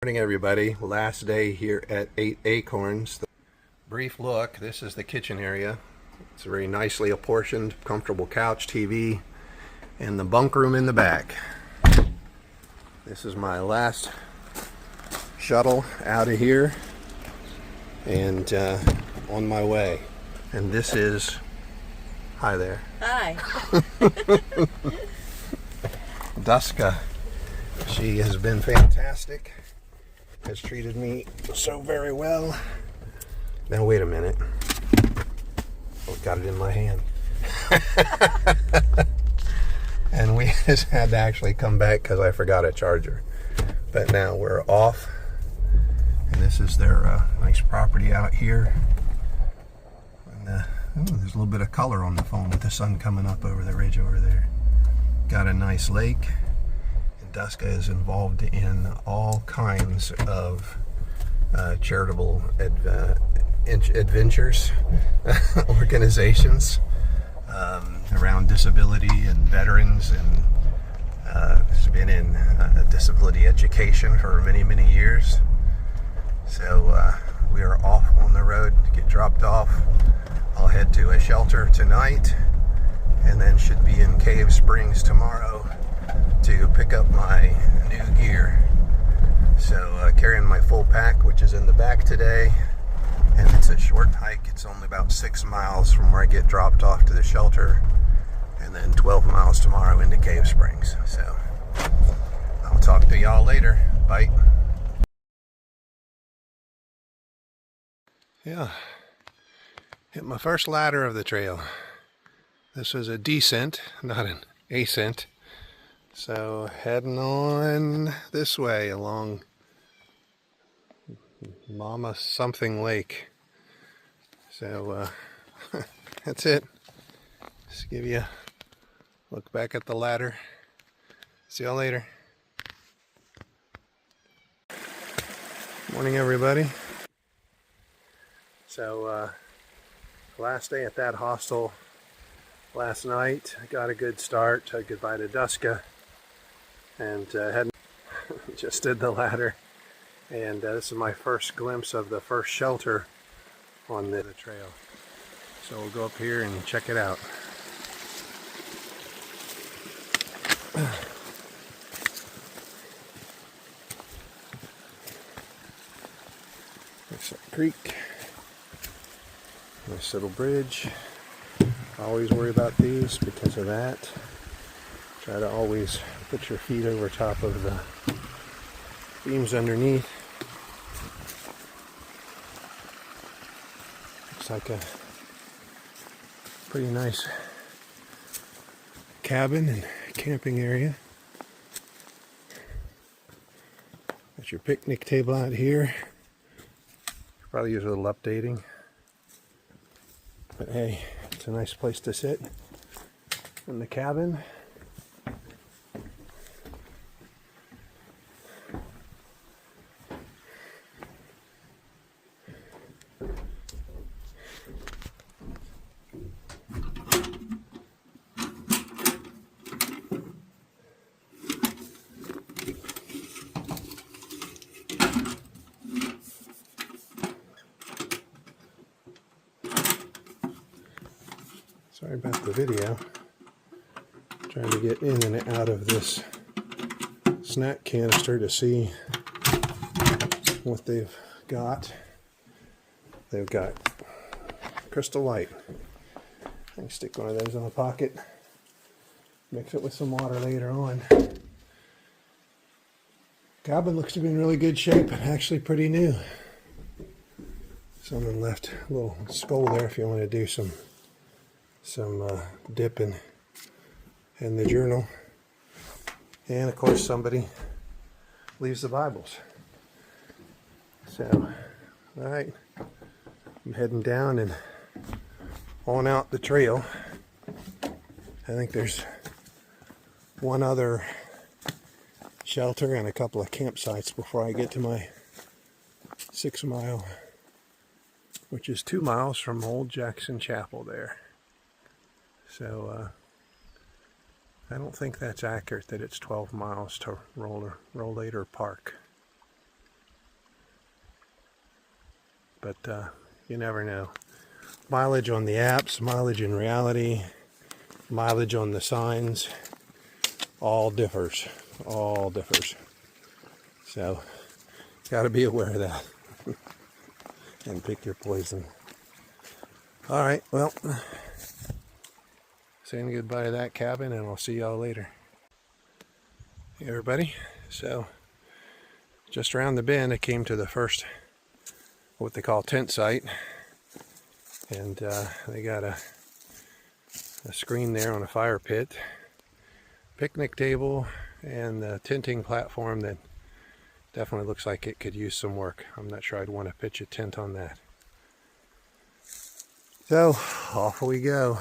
Morning everybody, last day here at 8 Acorns. Brief look, this is the kitchen area. It's a very nicely apportioned, comfortable couch, TV, and the bunk room in the back. This is my last shuttle out of here and on my way. And this is, hi there. Hi. Duska. She has been fantastic. Has treated me so very well. Now wait a minute. Oh, got it in my hand. And we just had to actually come back because I forgot a charger. But now we're off. And this is their nice property out here. And there's a little bit of color on the phone with the sun coming up over the ridge over there. Got a nice lake. Duska is involved in all kinds of charitable adventures, organizations around disability and veterans, and has been in disability education for many, many years. So we are off on the road to get dropped off. I'll head to a shelter tonight and then should be in Cave Springs tomorrow to pick up my new gear. So carrying my full pack, which is in the back today, and it's a short hike. It's only about 6 miles from where I get dropped off to the shelter, and then 12 miles tomorrow into Cave Springs. So I'll talk to y'all later. Bye. Yeah, hit my first ladder of the trail. This was a descent, not an ascent. So heading on this way along Mama something lake. So that's it. Just give you a look back at the ladder. See y'all later. Morning everybody. So last day at that hostel last night. I got a good start. Said goodbye to Duska. And just did the ladder, and this is my first glimpse of the first shelter on the trail. So we'll go up here and check it out. There's a creek, nice little bridge. I always worry about these because of that. Try to always put your feet over top of the beams underneath. Looks like a pretty nice cabin and camping area. Got your picnic table out here. Probably use a little updating. But hey, it's a nice place to sit in the cabin. Sorry about the video. Trying to get in and out of this snack canister to see what they've got. They've got Crystal Light. I can stick one of those in the pocket. Mix it with some water later on. Cabin looks to be in really good shape and actually pretty new. Someone left a little skull there if you want to do some dipping in the journal. And of course somebody leaves the Bibles. So, alright, I'm heading down and on out the trail. I think there's one other shelter and a couple of campsites before I get to my 6 mile, which is 2 miles from Old Jackson Chapel there. So I don't think that's accurate that it's 12 miles to Rollator Park. but you never know. Mileage on the apps, mileage in reality, mileage on the signs, all differs. All differs. So, got to be aware of that. And pick your poison. Alright, well, saying goodbye to that cabin, and I'll see y'all later. Hey everybody, so just around the bend I came to the first, what they call tent site, and they got a screen there on a fire pit, picnic table, and a tenting platform that definitely looks like it could use some work. I'm not sure I'd want to pitch a tent on that. So, off we go.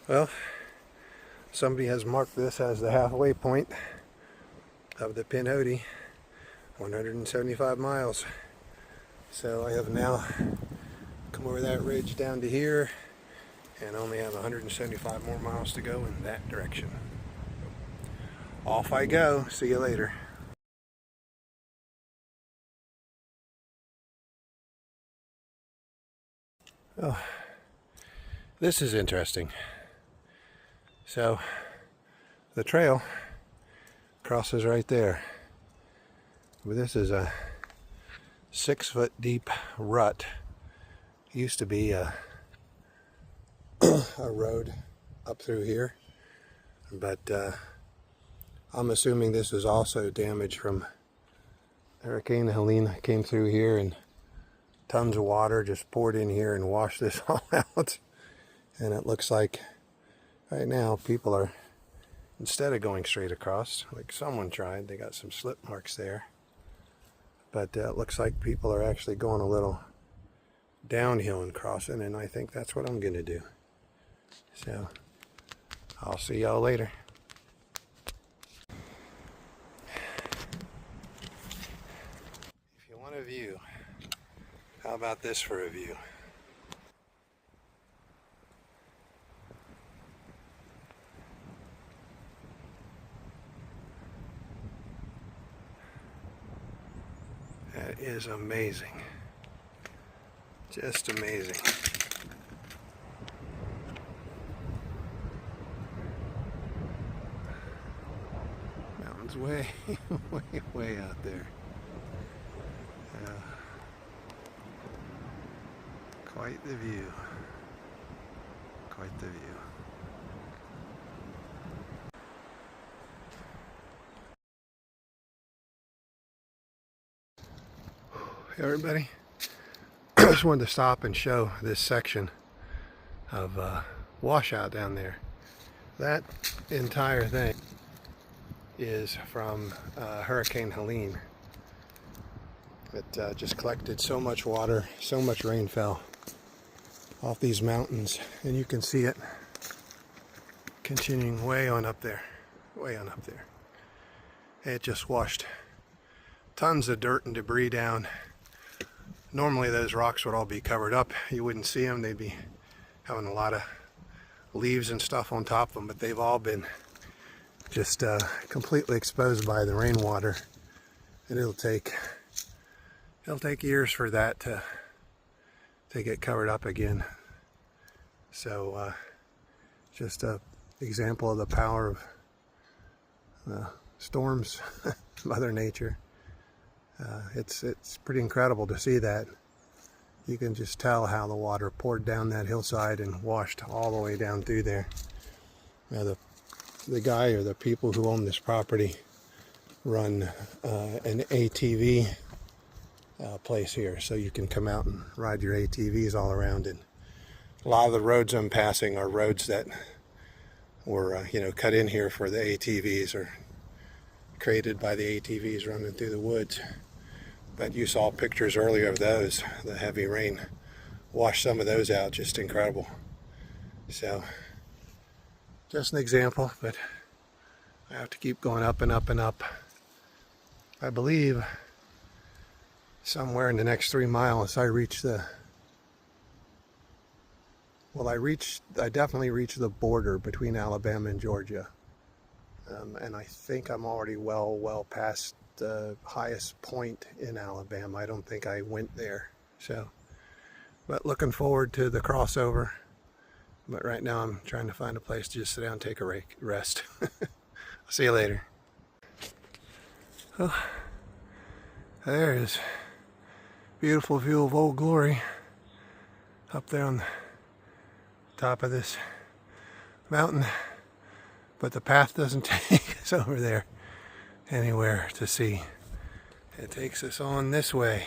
Well, somebody has marked this as the halfway point of the Pinhoti, 175 miles. So I have now come over that ridge down to here and only have 175 more miles to go in that direction. Off I go. See you later. Oh, this is interesting. So the trail crosses right there. But this is a 6-foot deep rut. It used to be a road up through here, but I'm assuming this was also damage from Hurricane Helene. Came through here and tons of water just poured in here and washed this all out. And it looks like right now people are, instead of going straight across like someone tried, they got some slip marks there, but it looks like people are actually going a little downhill and crossing, and I think that's what I'm gonna do. So I'll see y'all later. If you want a view, how about this for a view? That is amazing. Just amazing. Mountains way, way out there. Quite the view. Quite the view. Hey everybody, I just wanted to stop and show this section of washout down there. That entire thing is from Hurricane Helene. It just collected so much water, so much rain fell off these mountains, and you can see it continuing way on up there, way on up there. It just washed tons of dirt and debris down. Normally those rocks would all be covered up. You wouldn't see them. They'd be having a lot of leaves and stuff on top of them, but they've all been just completely exposed by the rainwater. And it'll take years for that to get covered up again. So just an example of the power of storms, Mother Nature. It's pretty incredible to see that. You can just tell how the water poured down that hillside and washed all the way down through there. Now the guy or the people who own this property run an ATV place here, so you can come out and ride your ATVs all around. And a lot of the roads I'm passing are roads that were cut in here for the ATVs, or created by the ATVs running through the woods. But you saw pictures earlier of those. The heavy rain washed some of those out. Just incredible. So just an example, but I have to keep going up and up and up. I believe somewhere in the next 3 miles I reach the, well, I definitely reached the border between Alabama and Georgia. And I think I'm already well past the highest point in Alabama. I don't think I went there. So, but looking forward to the crossover. But right now I'm trying to find a place to just sit down and take a rest. I'll see you later. Oh, there is beautiful view of Old Glory up there on the top of this mountain. But the path doesn't take us over there anywhere to see. It takes us on this way,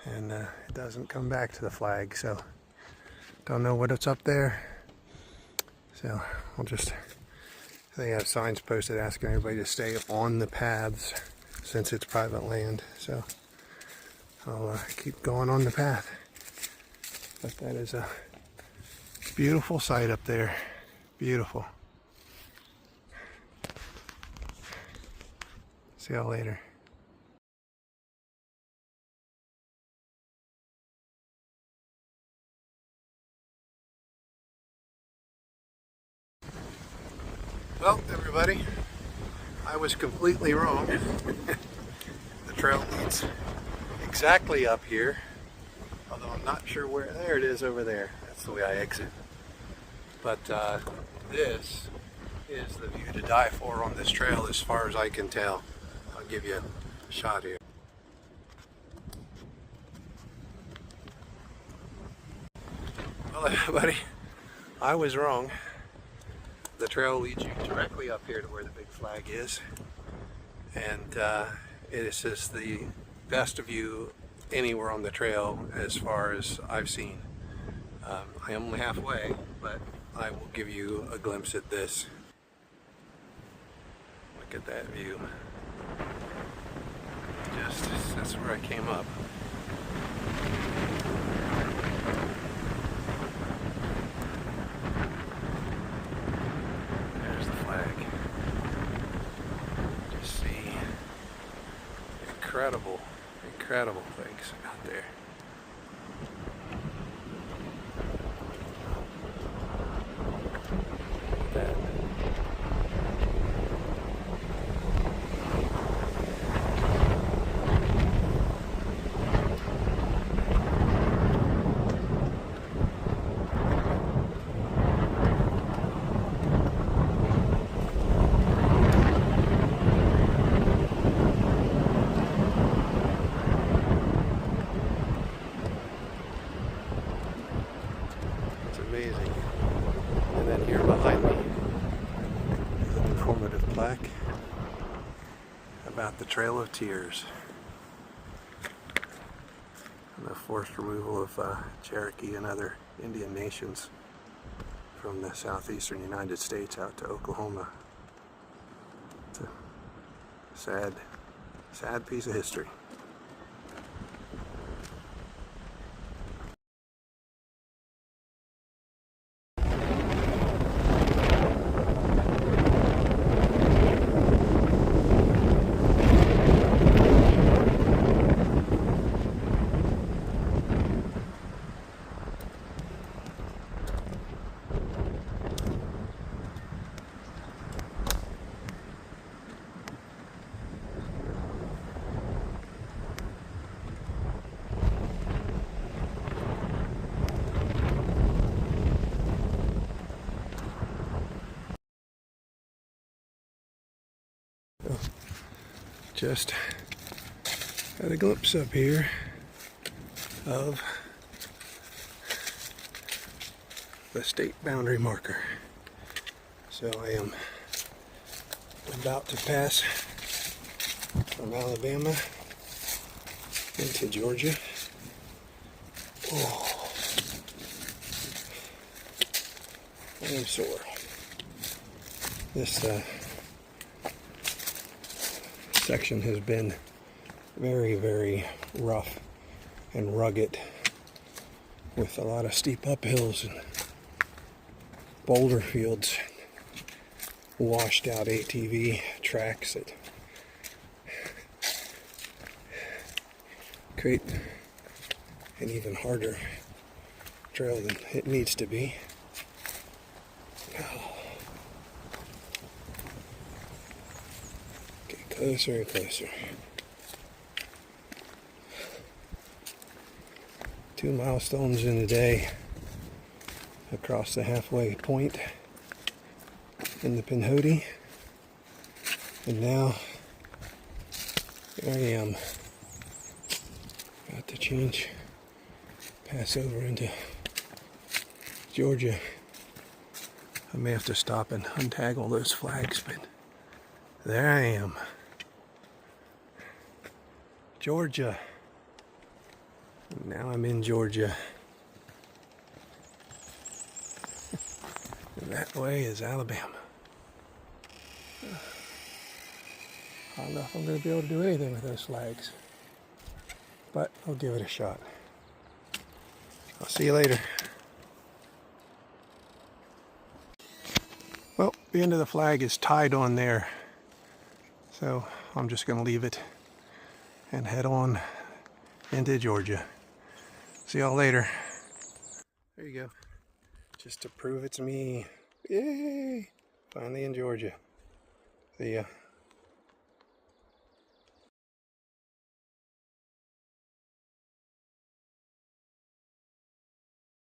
and it doesn't come back to the flag, so don't know what's up there. So we'll just, they have signs posted asking everybody to stay on the paths since it's private land, so I'll keep going on the path. But that is a beautiful sight up there. Beautiful. See y'all later. Well, everybody, I was completely wrong. The trail leads exactly up here, although I'm not sure where. There it is over there. That's the way I exit. But this is the view to die for on this trail as far as I can tell. I'll give you a shot here. Well, everybody, I was wrong. The trail leads you directly up here to where the big flag is, and it is just the best view anywhere on the trail as far as I've seen. I am only halfway, but I will give you a glimpse at this. Look at that view. That's where I came up. There's the flag. Just see incredible things out there. Amazing. And then here behind me is an informative plaque about the Trail of Tears and the forced removal of Cherokee and other Indian nations from the southeastern United States out to Oklahoma. It's a sad piece of history. Just got a glimpse up here of the state boundary marker. So I am about to pass from Alabama into Georgia. Oh, I am sore. This section has been very rough and rugged with a lot of steep uphills and boulder fields, washed out ATV tracks that create an even harder trail than it needs to be. Get closer and closer. 2 milestones in a day across the halfway point in the Pinhoti, and now here I am, about to change, pass over into Georgia. I may have to stop and untag all those flags, but there I am, Georgia. Now I'm in Georgia. And that way is Alabama. I don't know if I'm going to be able to do anything with those flags, but I'll give it a shot. I'll see you later. Well, the end of the flag is tied on there, so I'm just going to leave it and head on into Georgia. See y'all later. There you go. Just to prove it's me. Yay! Finally in Georgia. See ya.